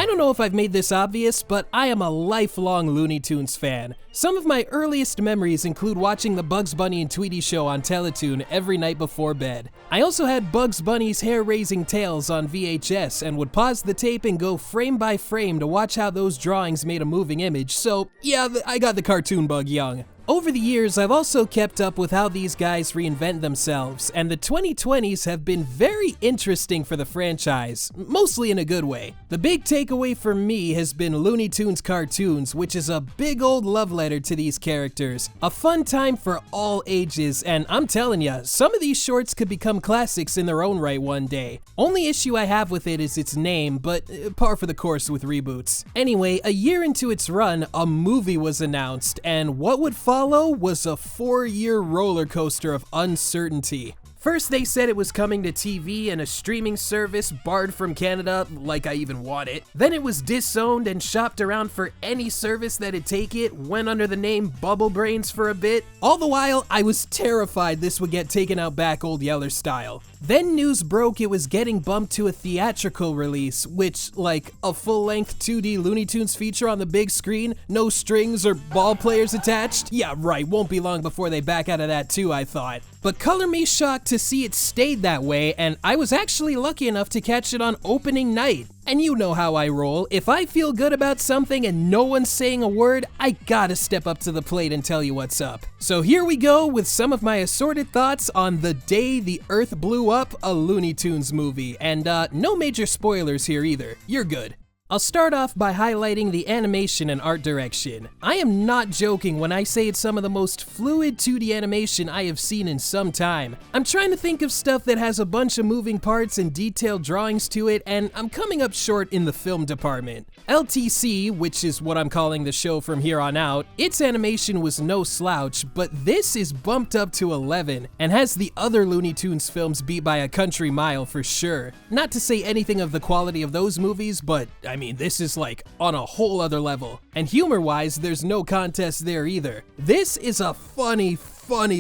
I don't know if I've made this obvious, but I am a lifelong Looney Tunes fan. Some of my earliest memories include watching the Bugs Bunny and Tweety show on Teletoon every night before bed. I also had Bugs Bunny's hair-raising tales on VHS and would pause the tape and go frame by frame to watch how those drawings made a moving image, so yeah, I got the cartoon bug young. Over the years, I've also kept up with how these guys reinvent themselves, and the 2020s have been very interesting for the franchise, mostly in a good way. The big takeaway for me has been Looney Tunes cartoons, which is a big old love letter to these characters. A fun time for all ages, and I'm telling ya, some of these shorts could become classics in their own right one day. Only issue I have with it is its name, but par for the course with reboots. Anyway, a year into its run, a movie was announced, and what would follow was a 4-year roller coaster of uncertainty. First, they said it was coming to TV and a streaming service barred from Canada, like I even want it. Then it was disowned and shopped around for any service that'd take it, went under the name Bubble Brains for a bit. All the while, I was terrified this would get taken out back Old Yeller style. Then news broke it was getting bumped to a theatrical release, which, like, a full-length 2D Looney Tunes feature on the big screen, no strings or ball players attached? Yeah, right, won't be long before they back out of that too, I thought. But color me shocked to see it stayed that way, and I was actually lucky enough to catch it on opening night. And you know how I roll. If I feel good about something and no one's saying a word, I gotta step up to the plate and tell you what's up. So here we go with some of my assorted thoughts on The Day the Earth Blew Up, a Looney Tunes movie. And no major spoilers here either. You're good. I'll start off by highlighting the animation and art direction. I am not joking when I say it's some of the most fluid 2D animation I have seen in some time. I'm trying to think of stuff that has a bunch of moving parts and detailed drawings to it, and I'm coming up short in the film department. LTC, which is what I'm calling the show from here on out, its animation was no slouch, but this is bumped up to 11 and has the other Looney Tunes films beat by a country mile for sure. Not to say anything of the quality of those movies, but I mean, this is like on a whole other level. And humor-wise, there's no contest there either. This is a funny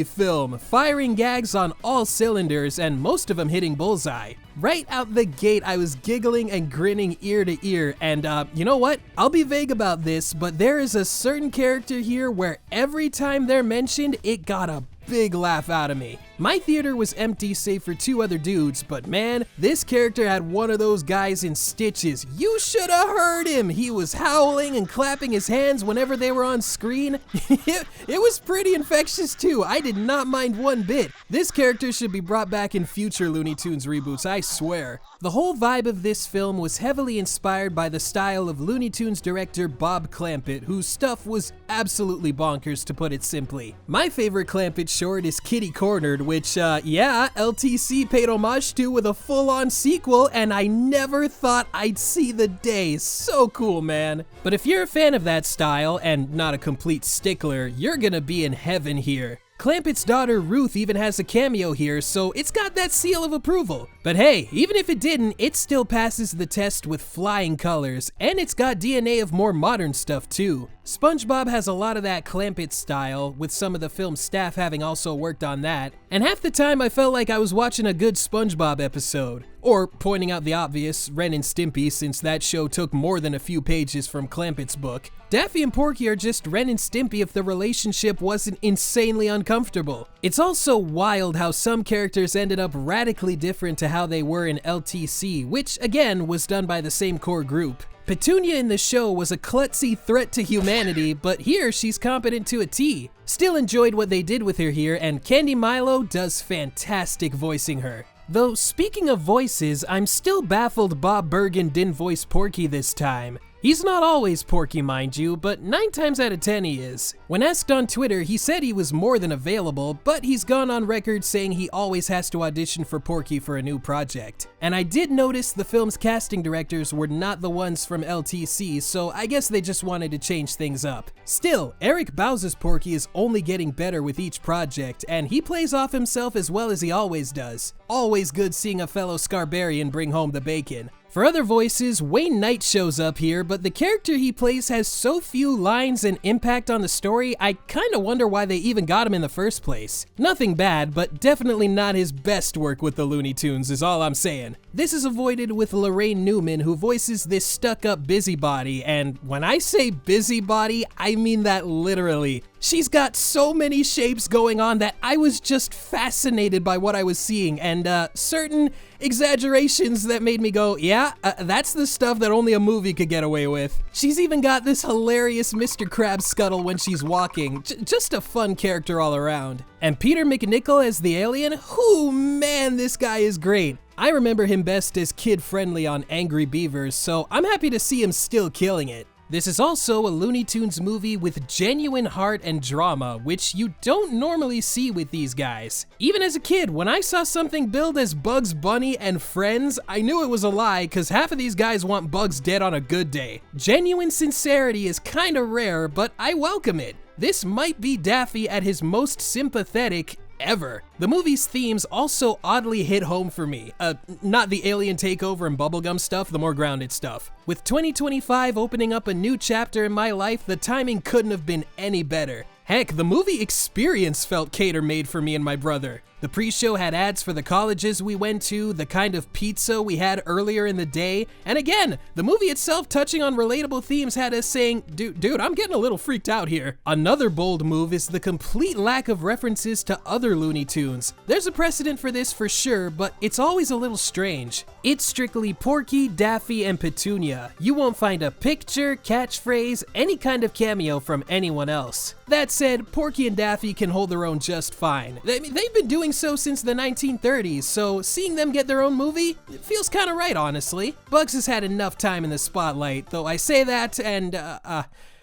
film, firing gags on all cylinders and most of them hitting bullseye. Right out the gate, I was giggling and grinning ear to ear, and you know what? I'll be vague about this, but there is a certain character here where every time they're mentioned, it got a big laugh out of me. My theater was empty save for 2 other dudes, but man, this character had one of those guys in stitches. You should have heard him! He was howling and clapping his hands whenever they were on screen. It was pretty infectious too, I did not mind one bit. This character should be brought back in future Looney Tunes reboots, I swear. The whole vibe of this film was heavily inspired by the style of Looney Tunes director Bob Clampett, whose stuff was absolutely bonkers to put it simply. My favorite Clampett short is Kitty Cornered, which, yeah, LTC paid homage to with a full-on sequel, and I never thought I'd see the day. So cool, man. But if you're a fan of that style, and not a complete stickler, you're gonna be in heaven here. Clampett's daughter Ruth even has a cameo here, so it's got that seal of approval. But hey, even if it didn't, it still passes the test with flying colors, and it's got DNA of more modern stuff too. SpongeBob has a lot of that Clampett style, with some of the film's staff having also worked on that, and half the time I felt like I was watching a good SpongeBob episode. Or, pointing out the obvious, Ren and Stimpy, since that show took more than a few pages from Clampett's book. Daffy and Porky are just Ren and Stimpy if the relationship wasn't insanely uncomfortable. It's also wild how some characters ended up radically different to how they were in LTC, which again was done by the same core group. Petunia in the show was a klutzy threat to humanity, but here she's competent to a T. Still enjoyed what they did with her here, and Candy Milo does fantastic voicing her. Though, speaking of voices, I'm still baffled Bob Bergen didn't voice Porky this time. He's not always Porky, mind you, but 9 times out of 10 he is. When asked on Twitter, he said he was more than available, but he's gone on record saying he always has to audition for Porky for a new project. And I did notice the film's casting directors were not the ones from LTC, so I guess they just wanted to change things up. Still, Eric Bauza's Porky is only getting better with each project, and he plays off himself as well as he always does. Always good seeing a fellow Scarbarian bring home the bacon. For other voices, Wayne Knight shows up here, but the character he plays has so few lines and impact on the story, I kinda wonder why they even got him in the first place. Nothing bad, but definitely not his best work with the Looney Tunes is all I'm saying. This is avoided with Lorraine Newman, who voices this stuck-up busybody, and when I say busybody, I mean that literally. She's got so many shapes going on that I was just fascinated by what I was seeing, and certain exaggerations that made me go, yeah, that's the stuff that only a movie could get away with. She's even got this hilarious Mr. Krabs scuttle when she's walking. Just a fun character all around. And Peter McNichol as the alien? Whoo, man, this guy is great. I remember him best as Kid Friendly on Angry Beavers, so I'm happy to see him still killing it. This is also a Looney Tunes movie with genuine heart and drama, which you don't normally see with these guys. Even as a kid, when I saw something billed as Bugs Bunny and Friends, I knew it was a lie, cause half of these guys want Bugs dead on a good day. Genuine sincerity is kinda rare, but I welcome it. This might be Daffy at his most sympathetic ever. The movie's themes also oddly hit home for me. Not the alien takeover and bubblegum stuff, the more grounded stuff. With 2025 opening up a new chapter in my life, the timing couldn't have been any better. Heck, the movie experience felt cater-made for me and my brother. The pre-show had ads for the colleges we went to, the kind of pizza we had earlier in the day, and again, the movie itself touching on relatable themes had us saying, dude, I'm getting a little freaked out here. Another bold move is the complete lack of references to other Looney Tunes. There's a precedent for this for sure, but it's always a little strange. It's strictly Porky, Daffy, and Petunia. You won't find a picture, catchphrase, any kind of cameo from anyone else. That said, Porky and Daffy can hold their own just fine. They've been doing so since the 1930s, so seeing them get their own movie, it feels kinda right, honestly. Bugs has had enough time in the spotlight, though I say that and,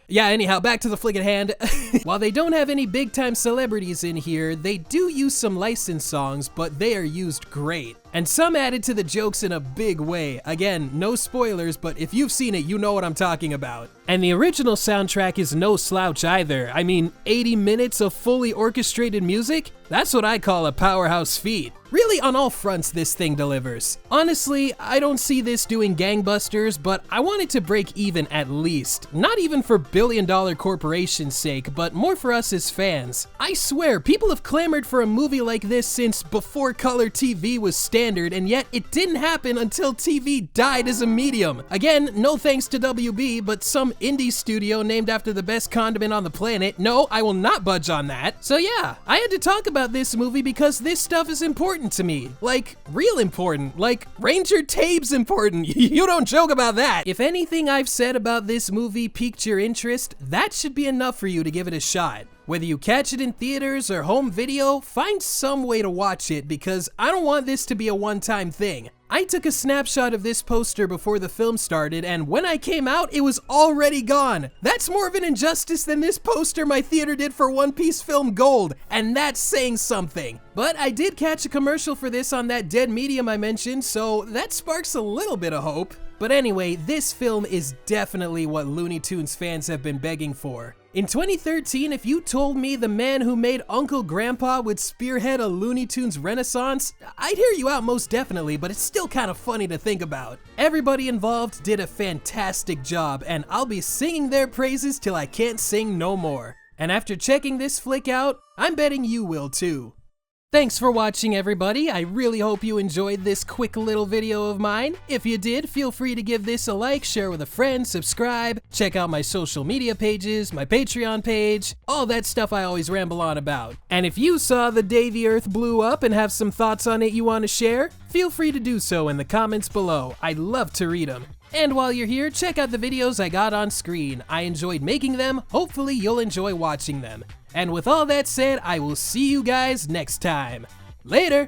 yeah, anyhow, back to the flick at hand. While they don't have any big-time celebrities in here, they do use some licensed songs, but they are used great. And some added to the jokes in a big way. Again, no spoilers, but if you've seen it, you know what I'm talking about. And the original soundtrack is no slouch either. I mean, 80 minutes of fully orchestrated music? That's what I call a powerhouse feat. Really, on all fronts, this thing delivers. Honestly, I don't see this doing gangbusters, but I want it to break even at least. Not even for billion-dollar corporations' sake, but more for us as fans. I swear, people have clamored for a movie like this since before color TV was standard, and yet it didn't happen until TV died as a medium. Again, no thanks to WB, but some indie studio named after the best condiment on the planet. No, I will not budge on that. So yeah, I had to talk about this movie because this stuff is important to me. Like, real important. Like, Ranger Tape's important. You don't joke about that. If anything I've said about this movie piqued your interest, that should be enough for you to give it a shot. Whether you catch it in theaters or home video, find some way to watch it because I don't want this to be a one-time thing. I took a snapshot of this poster before the film started, and when I came out, it was already gone. That's more of an injustice than this poster my theater did for One Piece film Gold, and that's saying something. But I did catch a commercial for this on that dead medium I mentioned, so that sparks a little bit of hope. But anyway, this film is definitely what Looney Tunes fans have been begging for. In 2013, if you told me the man who made Uncle Grandpa would spearhead a Looney Tunes renaissance, I'd hear you out most definitely, but it's still kind of funny to think about. Everybody involved did a fantastic job, and I'll be singing their praises till I can't sing no more. And after checking this flick out, I'm betting you will too. Thanks for watching, everybody. I really hope you enjoyed this quick little video of mine. If you did, feel free to give this a like, share with a friend, subscribe, check out my social media pages, my Patreon page, all that stuff I always ramble on about. And if you saw the day the Earth blew up and have some thoughts on it you want to share, feel free to do so in the comments below. I'd love to read them. And while you're here, check out the videos I got on screen. I enjoyed making them. Hopefully you'll enjoy watching them. And with all that said, I will see you guys next time. Later!